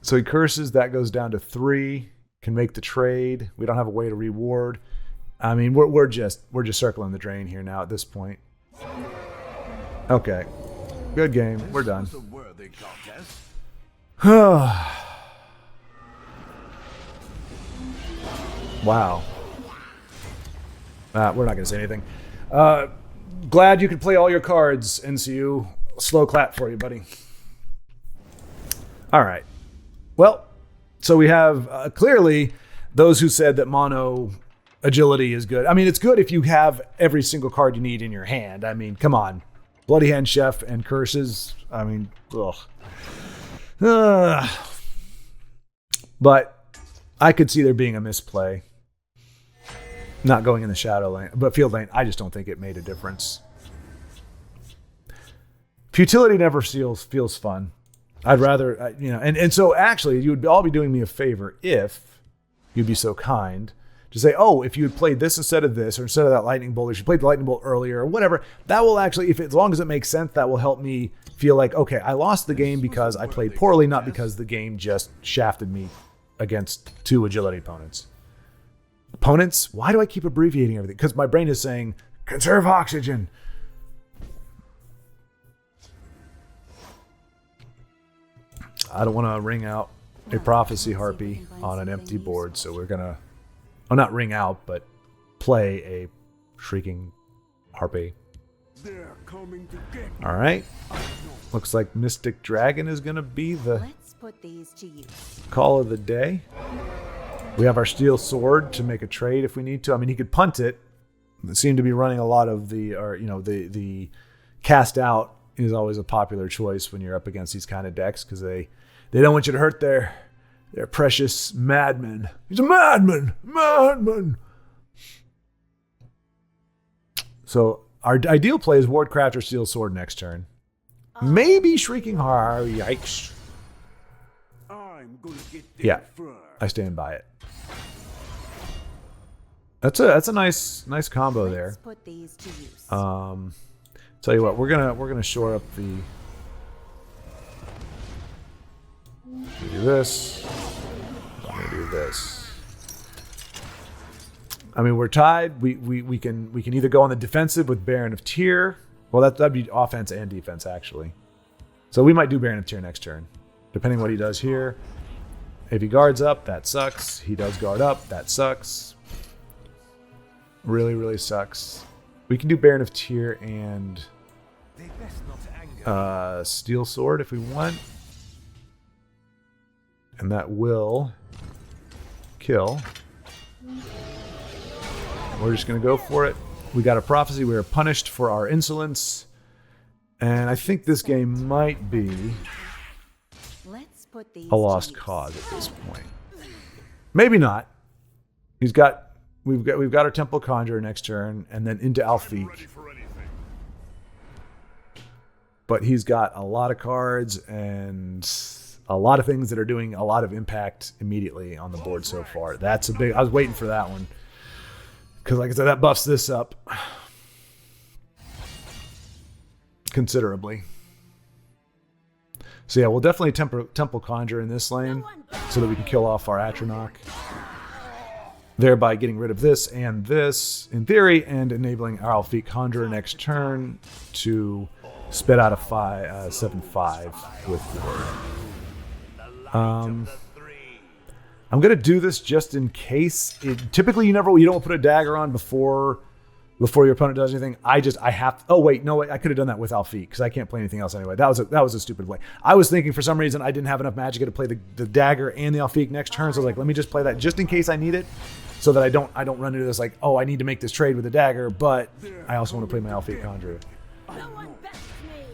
So he curses. That goes down to 3. Can make the trade. We don't have a way to reward. I mean, we're just circling the drain here now at this point. Okay, good game. We're done. This was a worthy contest. Wow. We're not going to say anything. Glad you could play all your cards, NCU. Slow clap for you, buddy. All right. Well, so we have clearly those who said that mono agility is good. I mean, it's good if you have every single card you need in your hand. I mean, come on. Bloody Hand Chef and curses. I mean, ugh. But I could see there being a misplay. Not going in the shadow lane, but field lane, I just don't think it made a difference. Futility never feels fun. I'd rather, and so actually, you would all be doing me a favor if you'd be so kind to say, oh, if you had played this instead of this, or instead of that lightning bolt, or if you played the lightning bolt earlier, or whatever, that will actually, as long as it makes sense, that will help me feel like, okay, I lost the game because I played poorly, not because the game just shafted me against 2 agility opponents. Opponents, why do I keep abbreviating everything? Because my brain is saying, conserve oxygen. I don't want to ring out a prophecy harpy on an empty board, so we're gonna, not ring out, but play a shrieking harpy. They're coming to get me. All right. Looks like Mystic Dragon is gonna be the Let's put these to use. call of the day. We have our steel sword to make a trade if we need to. I mean, he could punt it. It seemed to be running a lot of the cast out is always a popular choice when you're up against these kind of decks because they don't want you to hurt their precious madman. He's a madman. So our ideal play is Wardcraft or Steel Sword next turn. Maybe Shrieking Heart. Yikes. I'm gonna get Yeah, there first. I stand by it. That's a nice combo there. Let's put these to use. Tell you what, we're gonna shore up the. Do this. I'm gonna do this. I mean, we're tied. We can either go on the defensive with Baron of Tyr. Well, that'd be offense and defense actually. So we might do Baron of Tyr next turn, depending what he does here. If he guards up, that sucks. He does guard up, that sucks. Really, really sucks. We can do Baron of Tyr and They best not anger. Steel Sword if we want. And that will kill. We're just going to go for it. We got a prophecy. We are punished for our insolence. And I think this game might be Let's put these a lost to use. cause at this point. Maybe not. We've got our Temple Conjurer next turn and then into Alfiq. But he's got a lot of cards and a lot of things that are doing a lot of impact immediately on the board so far. That's a big. I was waiting for that one because, like I said, that buffs this up considerably. So yeah, we'll definitely Temple Conjure in this lane so that we can kill off our Atronach, thereby getting rid of this and this in theory, and enabling our Alfiq Conjurer next turn to spit out a 7/5 with Ward. I'm gonna do this just in case. Typically, you don't put a dagger on before your opponent does anything. I have. Oh wait, no wait. I could have done that with Alfiq because I can't play anything else anyway. That was a stupid play. I was thinking for some reason I didn't have enough Magicka to play the dagger and the Alfiq next turn. So I was like, let me just play that just in case I need it, so that I don't run into this like, oh, I need to make this trade with the dagger, but I also want to play my Alfiq Conjurer.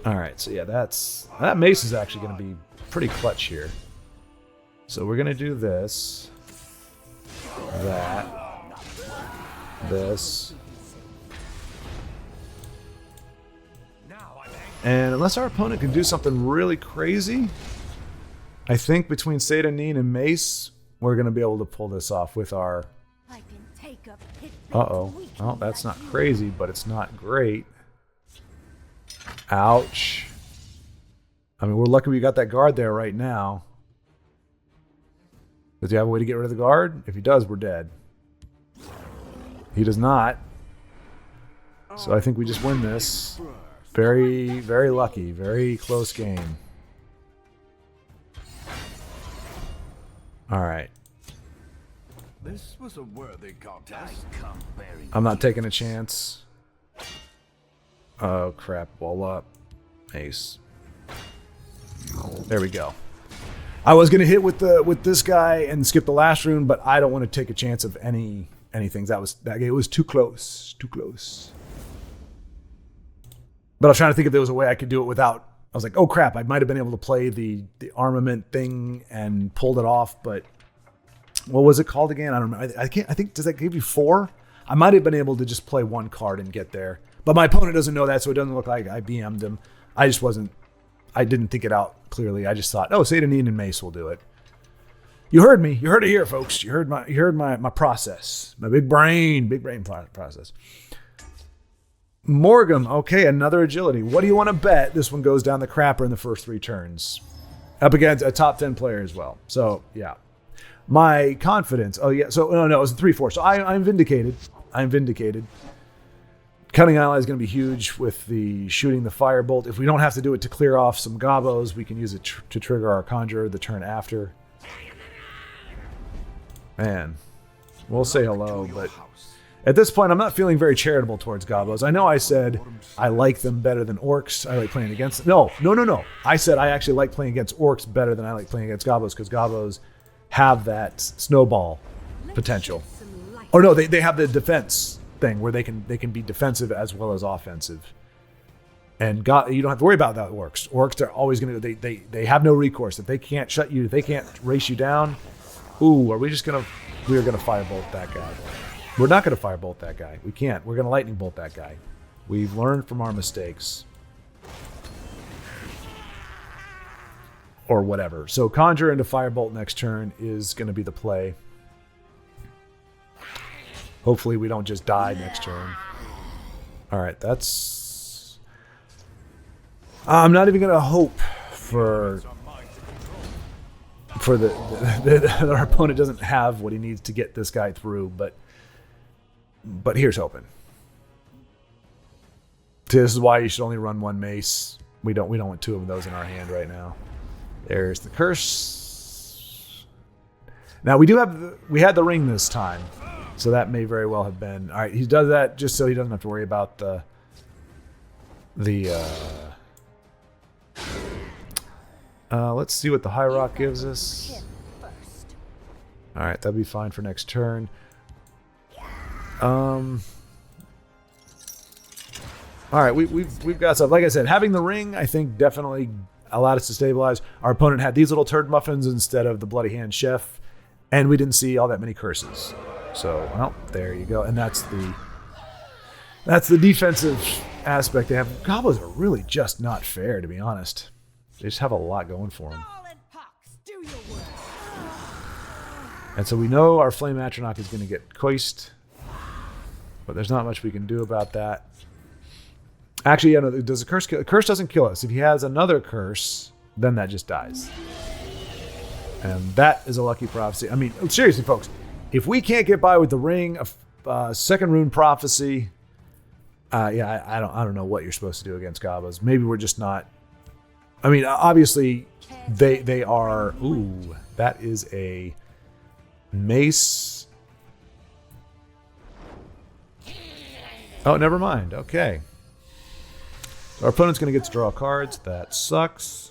All right, so yeah, that mace is actually going to be pretty clutch here. So we're going to do this, this. And unless our opponent can do something really crazy, I think between Seda Neen and Mace, we're going to be able to pull this off with our... I can take a pit Uh-oh. Well, that's not crazy, but it's not great. Ouch. I mean, we're lucky we got that guard there right now. Does he have a way to get rid of the guard? If he does, we're dead. He does not. So I think we just win this. Very, very lucky. Very close game. All right. This was a worthy contest. I'm not taking a chance. Oh, crap. Wall up. Ace. There we go. I was going to hit with this guy and skip the last rune, but I don't want to take a chance of anything. It was too close. Too close. But I was trying to think if there was a way I could do it without. I was like, oh crap, I might have been able to play the armament thing and pulled it off, but what was it called again? I don't remember. I think, does that give you 4? I might have been able to just play 1 card and get there. But my opponent doesn't know that, so it doesn't look like I BM'd him. I didn't think it out clearly. I just thought, oh, Seda Neen and Mace will do it. You heard me. You heard it here, folks. You heard my process. My big brain process. Morgum, okay, another agility. What do you want to bet? This one goes down the crapper in the first 3 turns. Up against a top 10 player as well. So, yeah. my confidence. Oh yeah. So no, it was a 3/4. So I'm vindicated. I'm vindicated. Cutting ally is going to be huge with the shooting the firebolt. If we don't have to do it to clear off some gobos, we can use it to trigger our conjurer the turn after. Man, we'll say hello, but at this point, I'm not feeling very charitable towards gobos. I know I said I like them better than orcs. I like playing against them. No. I said I actually like playing against orcs better than I like playing against gobos because gobos have that snowball potential. Or no, they have the defense thing where they can be defensive as well as offensive. And you don't have to worry about that with orcs. Orcs are always going to they have no recourse. If they can't shut you, if they can't race you down, we're going to firebolt that guy. We're not going to firebolt that guy. We can't. We're going to lightning bolt that guy. We've learned from our mistakes. Or whatever. So conjure into firebolt next turn is going to be the play. Hopefully we don't just die next turn. All right, that's... I'm not even going to hope for that our opponent doesn't have what he needs to get this guy through, but here's hoping. This is why you should only run one mace. We don't want two of those in our hand right now. There's the curse. Now we had the ring this time. So that may very well have been... All right, he does that just so he doesn't have to worry about let's see what the High Rock gives us. All right, that'll be fine for next turn. All right, we've got stuff. Like I said, having the ring, I think, definitely allowed us to stabilize. Our opponent had these little turd muffins instead of the Bloody Hand Chef, and we didn't see all that many curses. So, well, there you go. And that's the defensive aspect they have. Gobos are really just not fair, to be honest. They just have a lot going for them. And so we know our Flame Atronach is going to get coist, but there's not much we can do about that. Actually, yeah, no, does a curse kill? A curse doesn't kill us. If he has another curse, then that just dies. And that is a lucky prophecy. I mean, seriously, folks. If we can't get by with the ring, a second rune prophecy, I don't know what you're supposed to do against gobos. Maybe we're just not. I mean, obviously, they are. Ooh, that is a mace. Oh, never mind. Okay, so our opponent's going to get to draw cards. That sucks.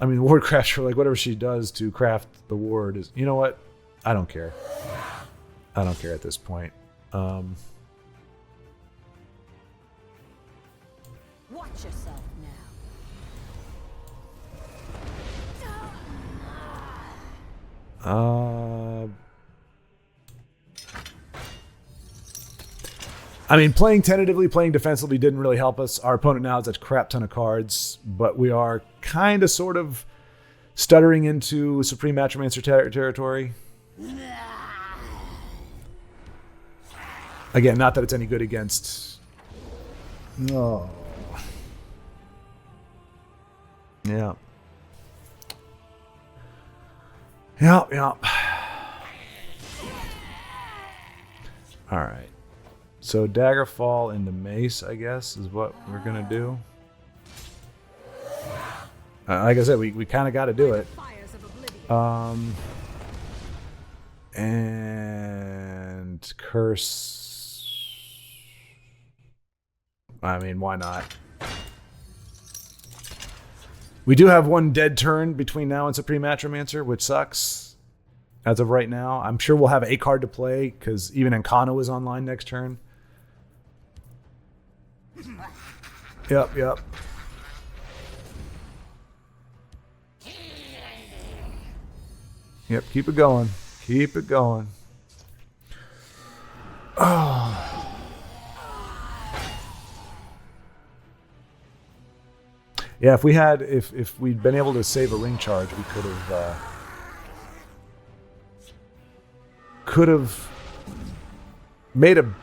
I mean, ward crafter, like whatever she does to craft the ward is, you know what? I don't care. I don't care at this point. Watch yourself now. I mean, playing tentatively, playing defensively didn't really help us. Our opponent now has a crap ton of cards, but we are kind of sort of stuttering into Supreme Matromancer territory. Again, not that it's any good against... No. Yeah. Yeah. All right. So Daggerfall into Mace, I guess, is what we're going to do. Like I said, we kind of got to do it. And Curse. I mean, why not? We do have one dead turn between now and Supreme Matromancer, which sucks as of right now. I'm sure we'll have a card to play because even Encano is online next turn. Yep. Yep, keep it going. Keep it going. Oh. Yeah, if we'd been able to save a ring charge, we could have made a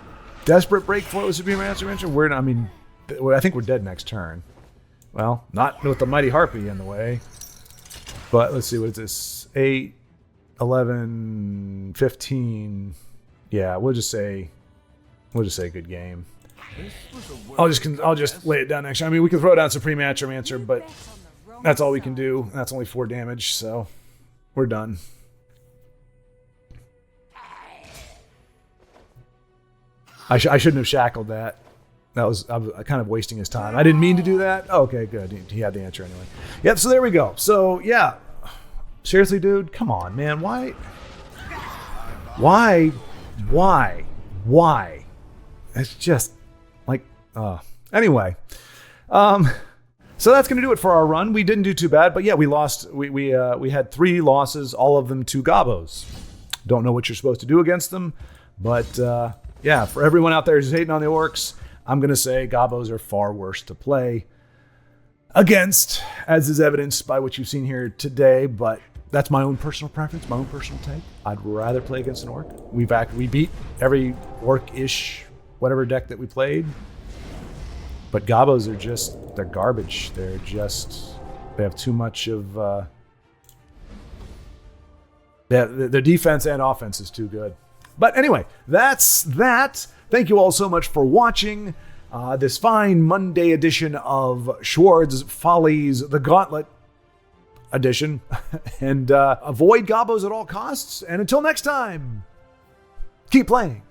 desperate break for it with Supreme Matromancer. I think we're dead next turn. Well, not with the Mighty Harpy in the way. But let's see, what is this? 8, 11, 15. Yeah, we'll just say good game. I'll just lay it down next time. I mean, we can throw down Supreme Atromancer, but that's all we can do. That's only 4 damage, so we're done. I shouldn't have shackled that. I was kind of wasting his time. I didn't mean to do that. Oh, okay, good. He had the answer anyway. Yep, so there we go. So, yeah. Seriously, dude? Come on, man. Why? It's just like, anyway. So that's going to do it for our run. We didn't do too bad, but yeah, we lost. We had 3 losses, all of them to Gobos. Don't know what you're supposed to do against them, but yeah, for everyone out there who's hating on the orcs, I'm going to say Gobos are far worse to play against, as is evidenced by what you've seen here today, but that's my own personal preference, my own personal take. I'd rather play against an orc. We beat every orc-ish whatever deck that we played. But Gobos are they're garbage. They have too much of, their defense and offense is too good. But anyway, that's that. Thank you all so much for watching this fine Monday edition of Schwaaard's Follies, the Gauntlet edition. And avoid Gobos at all costs. And until next time, keep playing.